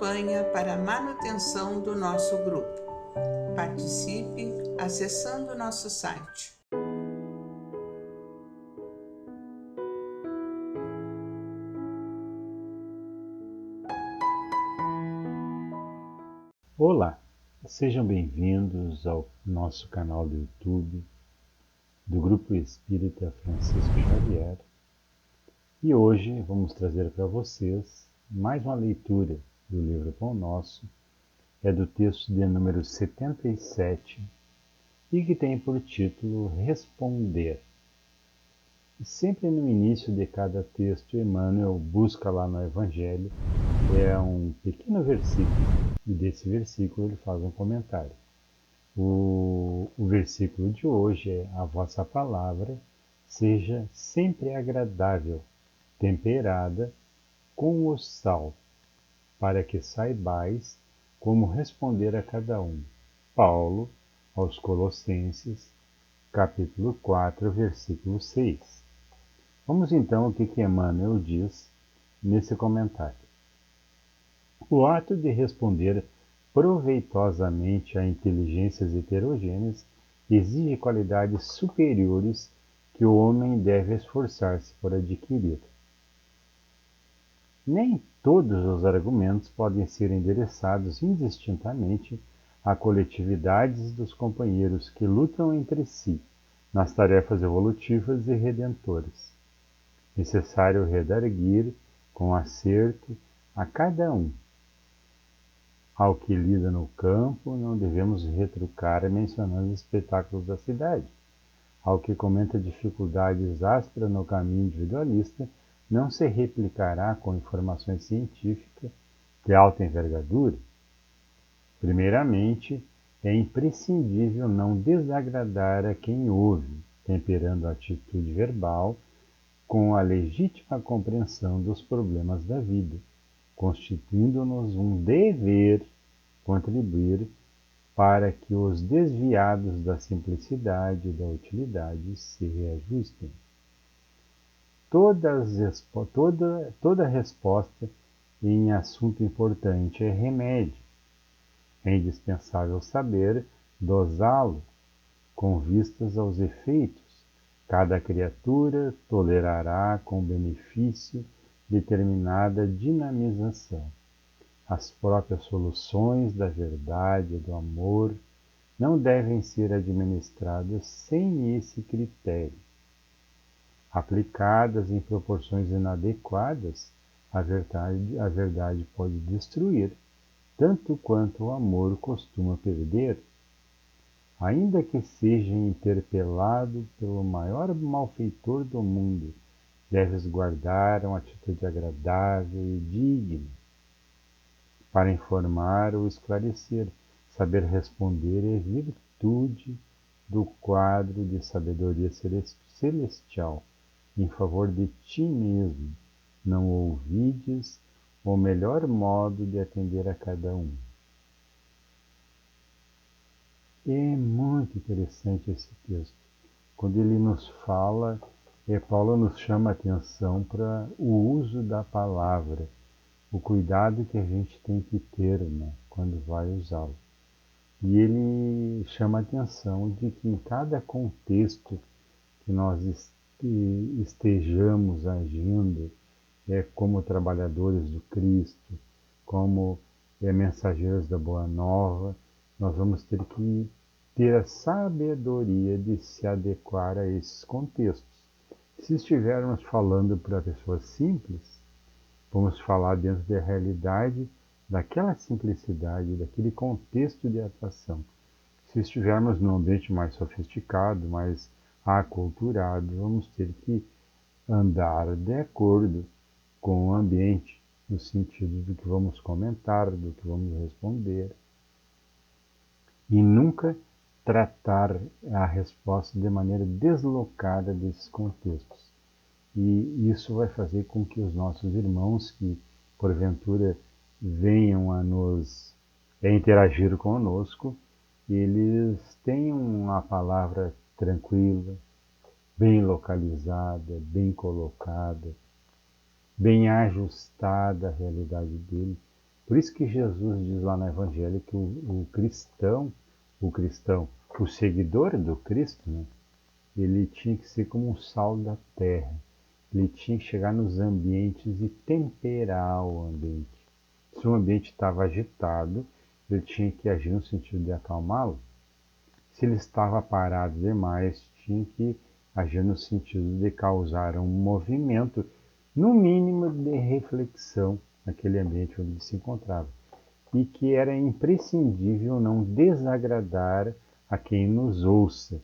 campanha para a manutenção do nosso grupo. Participe acessando nosso site. Olá, sejam bem-vindos ao nosso canal do YouTube do Grupo Espírita Francisco Xavier. E hoje vamos trazer para vocês mais uma leitura do livro Pão Nosso, é do texto de número 77 e que tem por título Responder. E sempre no início de cada texto, Emmanuel busca lá no Evangelho, um pequeno versículo, e desse versículo ele faz um comentário. O versículo de hoje é: a vossa palavra seja sempre agradável, temperada com o sal, para que saibais como responder a cada um. Paulo, aos Colossenses, capítulo 4, versículo 6. Vamos então ao que Emmanuel diz nesse comentário. O ato de responder proveitosamente a inteligências heterogêneas exige qualidades superiores que o homem deve esforçar-se por adquirir. Nem todos os argumentos podem ser endereçados indistintamente a coletividades dos companheiros que lutam entre si nas tarefas evolutivas e redentoras. Necessário redarguir com acerto a cada um. Ao que lida no campo, não devemos retrucar mencionando espetáculos da cidade. Ao que comenta dificuldades ásperas no caminho individualista, não se replicará com informações científicas de alta envergadura. Primeiramente, é imprescindível não desagradar a quem ouve, temperando a atitude verbal com a legítima compreensão dos problemas da vida, constituindo-nos um dever contribuir para que os desviados da simplicidade e da utilidade se reajustem. Toda resposta em assunto importante é remédio. É indispensável saber dosá-lo com vistas aos efeitos. Cada criatura tolerará com benefício determinada dinamização. As próprias soluções da verdade e do amor não devem ser administradas sem esse critério. Aplicadas em proporções inadequadas, a verdade pode destruir, tanto quanto o amor costuma perder. Ainda que seja interpelado pelo maior malfeitor do mundo, deves guardar uma atitude agradável e digna. Para informar ou esclarecer, saber responder é virtude do quadro de sabedoria celestial em favor de ti mesmo. Não ouvides o melhor modo de atender a cada um. É muito interessante esse texto. Quando ele nos fala, Paulo nos chama a atenção para o uso da palavra, o cuidado que a gente tem que ter, quando vai usá-lo. E ele chama a atenção de que em cada contexto que nós estejamos agindo, como trabalhadores do Cristo, como mensageiros da Boa Nova, nós vamos ter que ter a sabedoria de se adequar a esses contextos. Se estivermos falando para pessoas simples, vamos falar dentro da realidade, daquela simplicidade, daquele contexto de atuação. Se estivermos num ambiente mais sofisticado, mais aculturado, vamos ter que andar de acordo com o ambiente, no sentido do que vamos comentar, do que vamos responder. E nunca tratar a resposta de maneira deslocada desses contextos. E isso vai fazer com que os nossos irmãos que, porventura, venham a nos interagir conosco, eles tenham uma palavra tranquila, bem localizada, bem colocada, bem ajustada à realidade dele, Por isso que Jesus diz lá no Evangelho que o cristão, o seguidor do Cristo, né, ele tinha que ser como um sal da terra. Ele tinha que chegar nos ambientes e temperar o ambiente. Se o ambiente estava agitado, ele tinha que agir no sentido de acalmá-lo. Se ele estava parado demais, tinha que agir no sentido de causar um movimento, no mínimo de reflexão, naquele ambiente onde ele se encontrava. E que era imprescindível não desagradar a quem nos ouça.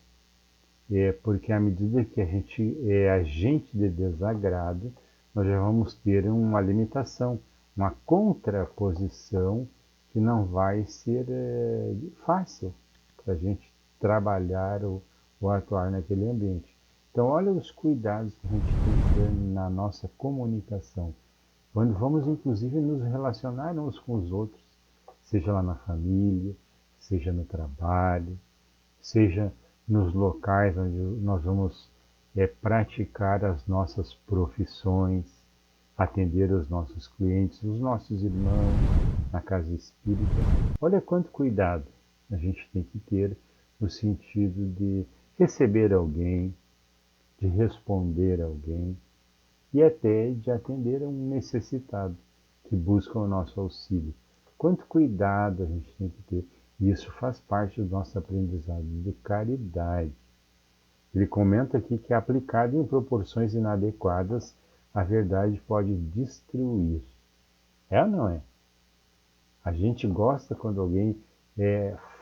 Porque à medida que a gente é agente de desagrado, nós já vamos ter uma limitação, uma contraposição que não vai ser fácil para a gente trabalhar ou atuar naquele ambiente. Então, olha os cuidados que a gente tem que ter na nossa comunicação, quando vamos inclusive nos relacionar uns com os outros, seja lá na família, seja no trabalho, seja nos locais onde nós vamos praticar as nossas profissões, atender os nossos clientes, os nossos irmãos na casa espírita. Olha quanto cuidado a gente tem que ter no sentido de receber alguém, de responder alguém e até de atender a um necessitado que busca o nosso auxílio. Quanto cuidado a gente tem que ter. E isso faz parte do nosso aprendizado de caridade. Ele comenta aqui que, aplicado em proporções inadequadas, a verdade pode destruir. É ou não é? A gente gosta quando alguém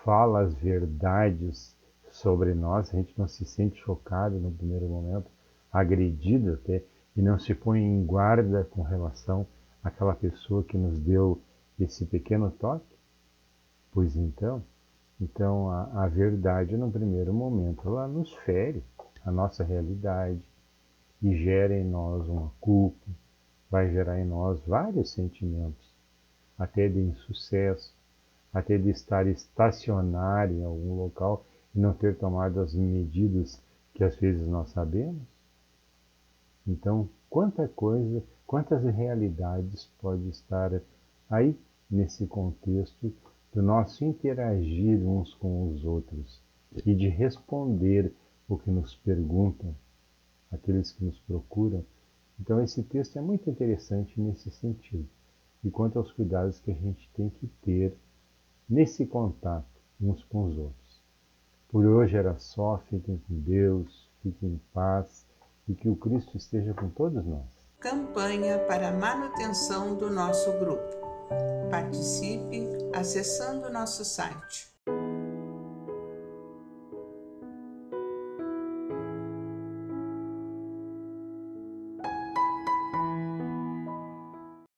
fala as verdades sobre nós, a gente não se sente chocado no primeiro momento, agredido até, e não se põe em guarda com relação àquela pessoa que nos deu esse pequeno toque. Pois então a verdade, no primeiro momento, ela nos fere a nossa realidade e gera em nós uma culpa, vai gerar em nós vários sentimentos, até de insucesso, até de estar estacionário em algum local e não ter tomado as medidas que às vezes nós sabemos. Então, quanta coisa, quantas realidades pode estar aí nesse contexto do nosso interagir uns com os outros e de responder o que nos perguntam, aqueles que nos procuram. Então esse texto é muito interessante nesse sentido. E quanto aos cuidados que a gente tem que ter nesse contato uns com os outros. Por hoje era só, fiquem com Deus, fiquem em paz e que o Cristo esteja com todos nós. Campanha para a manutenção do nosso grupo. Participe acessando nosso site